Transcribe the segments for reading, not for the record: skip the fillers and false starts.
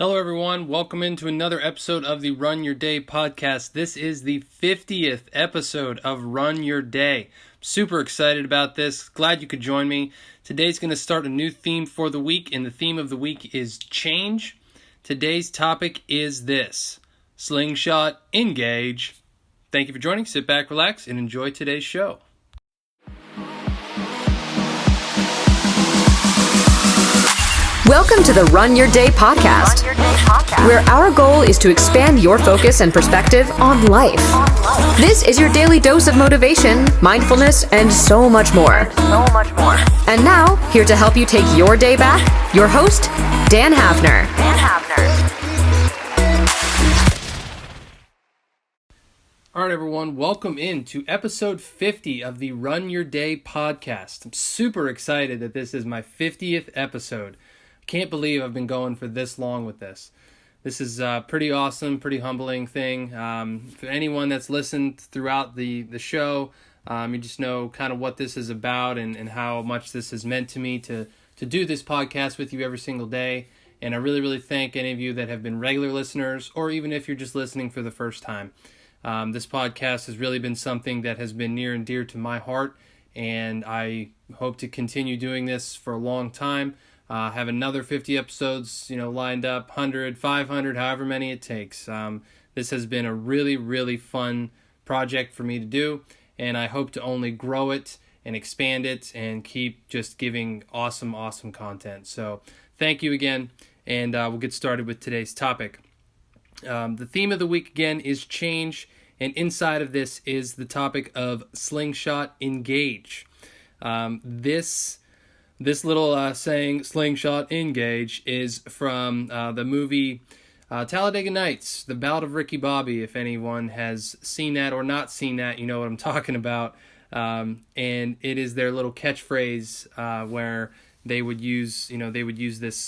Hello, everyone. Welcome into another episode of the Run Your Day podcast. This is the 50th episode of Run Your Day. Super excited about this. Glad you could join me. Today's going to start a new theme for the week, and the theme of the week is change. Today's topic is this: Slingshot, engage. Thank you for joining. Sit back, relax, and enjoy today's show. Welcome to the Run Your Day podcast, where our goal is to expand your focus and perspective on life. This is your daily dose of motivation, mindfulness, and so much more. And now, here to help you take your day back, your host, Dan Havner. All right, everyone, welcome into episode 50 of the Run Your Day podcast. I'm super excited that this is my 50th episode. Can't believe I've been going for this long with this. This is a pretty awesome, pretty humbling thing. For anyone that's listened throughout the show, you just know kind of what this is about and how much this has meant to me to do this podcast with you every single day. And I really, really thank any of you that have been regular listeners, or even if you're just listening for the first time. This podcast has really been something that has been near and dear to my heart, and I hope to continue doing this for a long time. Have another 50 episodes, lined up, 100, 500, however many it takes. This has been a really, really fun project for me to do, and I hope to only grow it and expand it and keep just giving awesome, awesome content. So thank you again, and we'll get started with today's topic. The theme of the week, again, is change, and inside of this is the topic of Slingshot, engage. This little saying, Slingshot, engage, is from the movie Talladega Nights, The Ballad of Ricky Bobby. If anyone has seen that or not seen that, you know what I'm talking about. And it is their little catchphrase where they would use this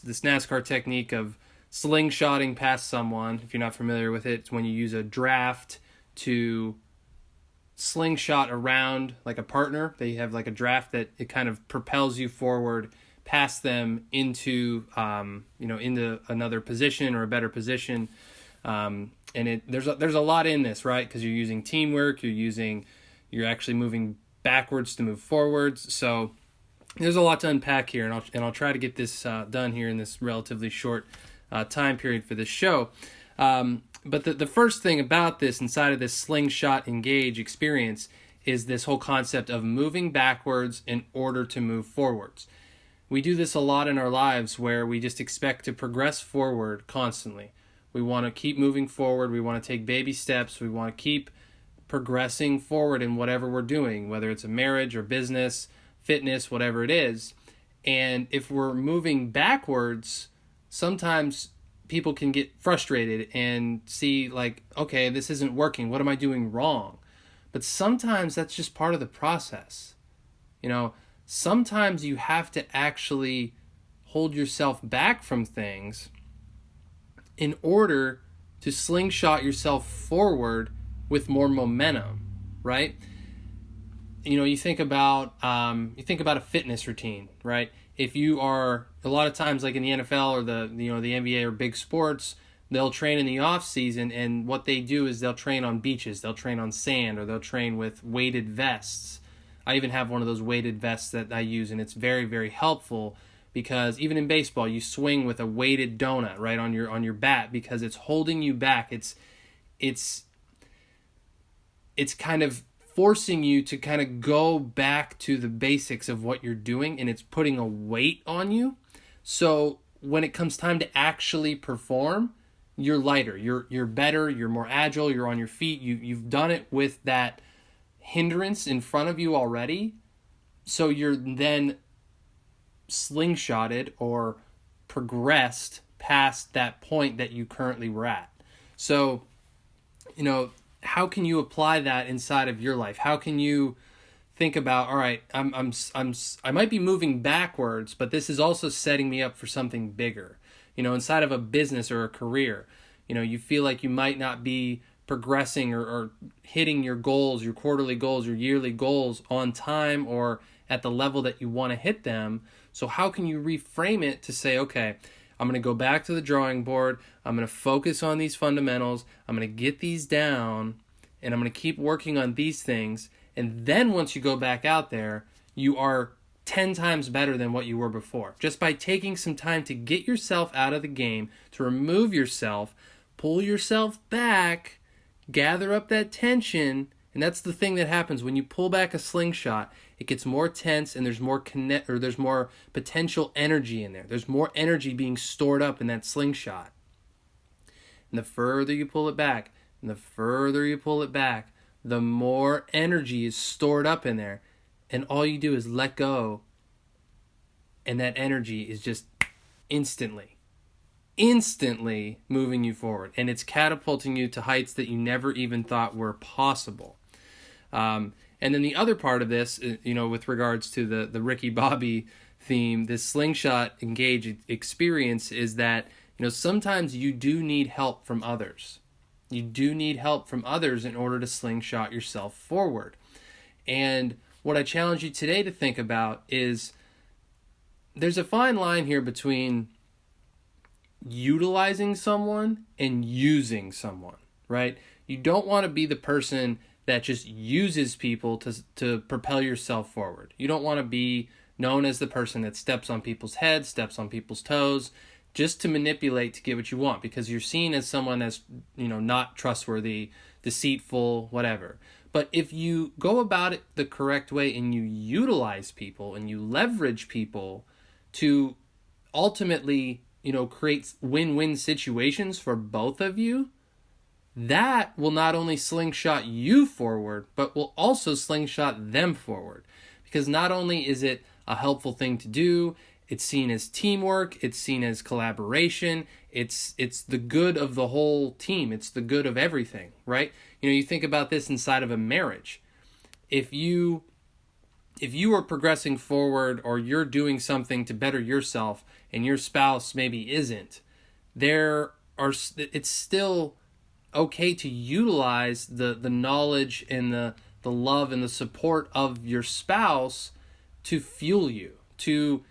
NASCAR technique of slingshotting past someone. If you're not familiar with it, it's when you use a draft to slingshot around like a partner. They have like a draft that it kind of propels you forward past them into into another position or a better position. And there's a lot in this, right? Because you're using teamwork, you're actually moving backwards to move forwards. So there's a lot to unpack here, and I'll try to get this done here in this relatively short time period for this show. But the first thing about this, inside of this slingshot engage experience, is this whole concept of moving backwards in order to move forwards. We do this a lot in our lives where we just expect to progress forward constantly. We want to keep moving forward. We want to take baby steps. We want to keep progressing forward in whatever we're doing, whether it's a marriage or business, fitness, whatever it is. And if we're moving backwards, sometimes people can get frustrated and see like, okay, this isn't working. What am I doing wrong? But sometimes that's just part of the process. Sometimes you have to actually hold yourself back from things in order to slingshot yourself forward with more momentum, right? You think about a fitness routine, right? If you are, a lot of times like in the NFL or the NBA or big sports, they'll train in the off season, and what they do is they'll train on beaches, they'll train on sand, or they'll train with weighted vests. I even have one of those weighted vests that I use, and it's very, very helpful because even in baseball, you swing with a weighted donut right on your bat because it's holding you back. It's kind of forcing you to kind of go back to the basics of what you're doing, and it's putting a weight on you. So when it comes time to actually perform, you're lighter, you're better, you're more agile, you're on your feet. You've done it with that hindrance in front of you already. So you're then slingshotted or progressed past that point that you currently were at. So, how can you apply that inside of your life? How can you think about, all right, I might be moving backwards, but this is also setting me up for something bigger. Inside of a business or a career, you feel like you might not be progressing or hitting your goals, your quarterly goals, your yearly goals on time or at the level that you want to hit them. So how can you reframe it to say, okay, I'm going to go back to the drawing board. I'm going to focus on these fundamentals. I'm going to get these down, and I'm going to keep working on these things. And then once you go back out there, you are 10 times better than what you were before. Just by taking some time to get yourself out of the game, to remove yourself, pull yourself back, gather up that tension. And that's the thing that happens when you pull back a slingshot. It gets more tense, and there's more there's more potential energy in there. There's more energy being stored up in that slingshot. And the further you pull it back, and the further you pull it back, the more energy is stored up in there. And all you do is let go, and that energy is just instantly moving you forward. And it's catapulting you to heights that you never even thought were possible. And then the other part of this, with regards to the Ricky Bobby theme, this slingshot engage experience, is that, sometimes you do need help from others. You do need help from others in order to slingshot yourself forward. And what I challenge you today to think about is there's a fine line here between utilizing someone and using someone, right? You don't want to be the person that just uses people to propel yourself forward. You don't want to be known as the person that steps on people's heads, steps on people's toes, just to manipulate to get what you want, because you're seen as someone that's, not trustworthy, deceitful, whatever. But if you go about it the correct way and you utilize people and you leverage people to ultimately, create win-win situations for both of you, that will not only slingshot you forward, but will also slingshot them forward. Because not only is it a helpful thing to do, it's seen as teamwork, it's seen as collaboration, it's the good of the whole team, it's the good of everything, right? You think about this inside of a marriage. If you are progressing forward, or you're doing something to better yourself and your spouse maybe isn't, it's still okay to utilize the knowledge and the love and the support of your spouse to fuel you, to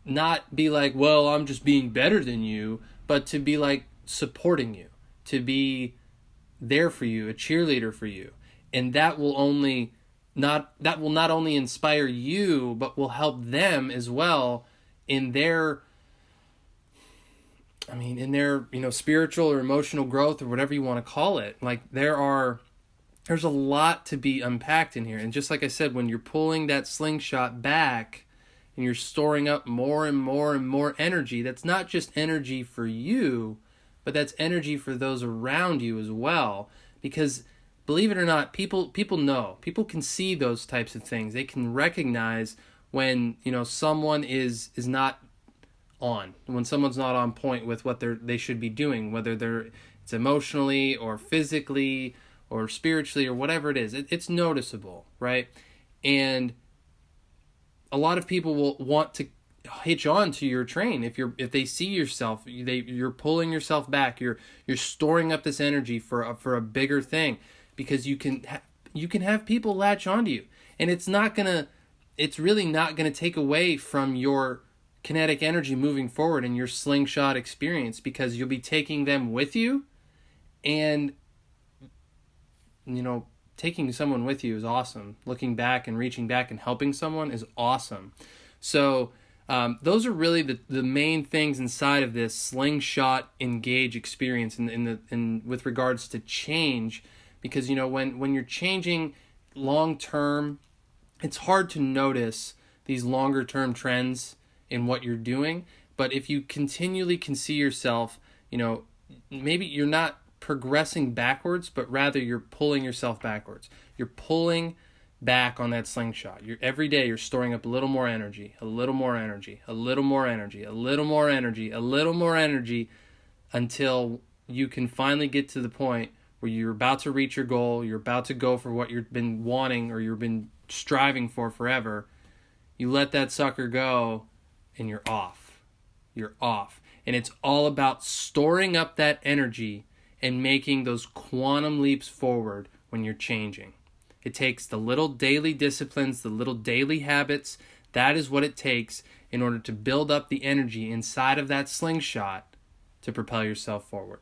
not be like, well, I'm just being better than you, but to be like supporting you, to be there for you, a cheerleader for you. And that will not only inspire you, but will help them as well in their spiritual or emotional growth, or whatever you want to call it. Like, there's a lot to be unpacked in here. And just like I said, when you're pulling that slingshot back and you're storing up more and more and more energy, that's not just energy for you, but that's energy for those around you as well. Because believe it or not, people know. People can see those types of things. They can recognize when, someone is not on, when someone's not on point with what they should be doing, whether it's emotionally or physically or spiritually or whatever it is. It's noticeable, right? And a lot of people will want to hitch on to your train if they see yourself, you're pulling yourself back, you're storing up this energy for a bigger thing, because you can have people latch onto you, and it's really not gonna take away from your kinetic energy moving forward and your slingshot experience, because you'll be taking them with you. And taking someone with you is awesome. Looking back and reaching back and helping someone is awesome. So those are really the main things inside of this slingshot engage experience in with regards to change. Because when you're changing long term, it's hard to notice these longer term trends in what you're doing. But if you continually can see yourself, maybe you're not progressing backwards, but rather you're pulling yourself backwards. You're pulling back on that slingshot. Every day you're storing up a little more energy, a little more energy, a little more energy, a little more energy, a little more energy, until you can finally get to the point where you're about to reach your goal, you're about to go for what you've been wanting or you've been striving for forever. You let that sucker go and you're off. You're off. And it's all about storing up that energy and making those quantum leaps forward when you're changing. It takes the little daily disciplines, the little daily habits That is what it takes in order to build up the energy inside of that slingshot to propel yourself forward.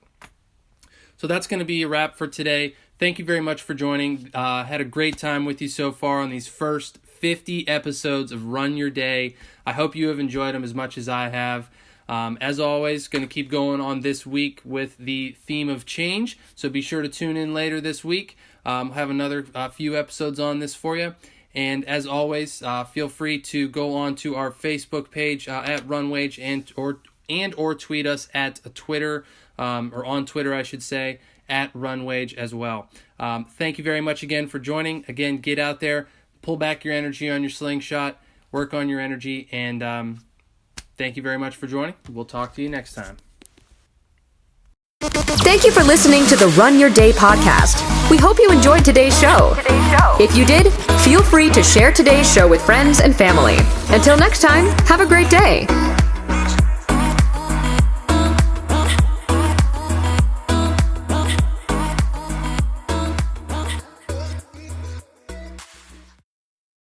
So that's going to be a wrap for today. Thank you very much for joining. Had a great time with you so far on these first 50 episodes of Run Your Day. I hope you have enjoyed them as much as I have. As always, going to keep going on this week with the theme of change. So be sure to tune in later this week. Have another few episodes on this for you. And as always, feel free to go on to our Facebook page at Runwage and or tweet us at Twitter, or on Twitter, I should say, at Runwage as well. Thank you very much again for joining. Again, get out there, pull back your energy on your slingshot, work on your energy, and thank you very much for joining. We'll talk to you next time. Thank you for listening to the Run Your Day podcast. We hope you enjoyed today's show. If you did, feel free to share today's show with friends and family. Until next time, have a great day.